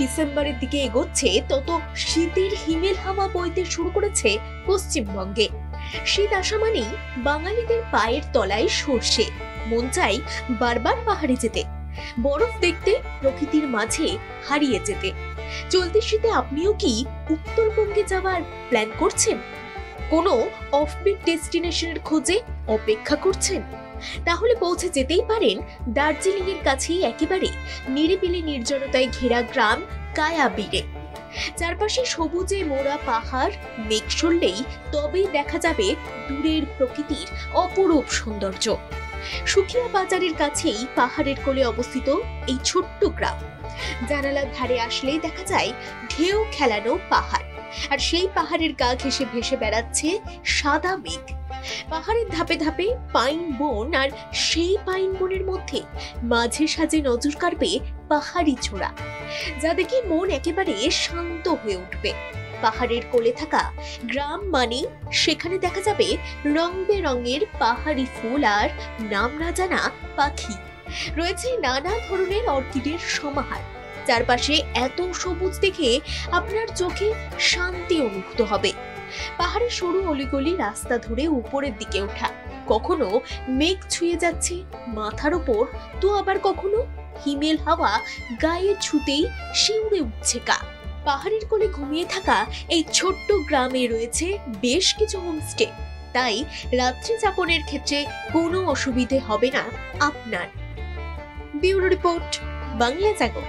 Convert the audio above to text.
ডিসেম্বরের দিকে এগোচ্ছে তত শীতের হিমেল হাওয়া বইতে শুরু করেছে পশ্চিমবঙ্গে। শীত আসা মানেই বাঙালিদের পায়ের তলায় সর্ষে, মন চাই বারবার পাহাড়ে যেতে, বরফ দেখতে, প্রকৃতির মাঝে হারিয়ে যেতে। চলতি শীতে আপনিও কি উত্তরবঙ্গে যাওয়ার প্ল্যান করছেন? কোনো অফবিট ডেস্টিনেশনের খোঁজে অপেক্ষা করছেন? তাহলে পৌঁছে যেতেই পারেন দার্জিলিং এর কাছেই একেবারে নিরিবিলি নির্জনতায় ঘেরা গ্রাম কায়াবিরে। চারপাশে সবুজে মোড়া পাহাড়, মেঘ সরলেই তবেই দেখা যাবে দূরের প্রকৃতির অপরূপ সৌন্দর্য। সুখিয়া বাজারের কাছেই পাহাড়ের কোলে অবস্থিত এই ছোট্ট গ্রাম। জানালার ধারে আসলেই দেখা যায় ঢেউ খেলানো পাহাড়, আর সেই পাহাড়ের গা ঘেঁষে ভেসে বেড়াচ্ছে সাদা মেঘ। পাহাড়ের ধাপে ধাপে পাইন বন, আর সেই পাইন বনের মধ্যে মাঝে সাঝে নজর কাড়বে পাহাড়ি ছোড়া, যা দেখে মন একেবারে শান্ত হয়ে উঠবে। পাহাড়ের কোলে থাকা গ্রাম মানে সেখানে দেখা যাবে রং বেরঙের পাহাড়ি ফুল আর নাম না জানা পাখি। রয়েছে নানা ধরনের অর্কিডের সমাহার। চারপাশে এত সবুজ দেখে আপনার চোখে শান্তি অনুভূত হবে। পাহাড়ের সরু অলিগলি রাস্তা ধরে উপরের দিকে ওঠা, কখনো মেঘ ছুঁয়ে যাচ্ছে মাথার ওপর, তো আবার কখনো হিমেল হাওয়া গায়ে ছুতেই শিউরে উঠছে গা। পাহাড়ের কোলে ঘুমিয়ে থাকা এই ছোট্ট গ্রামে রয়েছে বেশ কিছু হোমস্টে, তাই রাত্রি যাপনের ক্ষেত্রে কোনো অসুবিধে হবে না আপনার। ব্যুরো রিপোর্ট, বাংলা জাগো।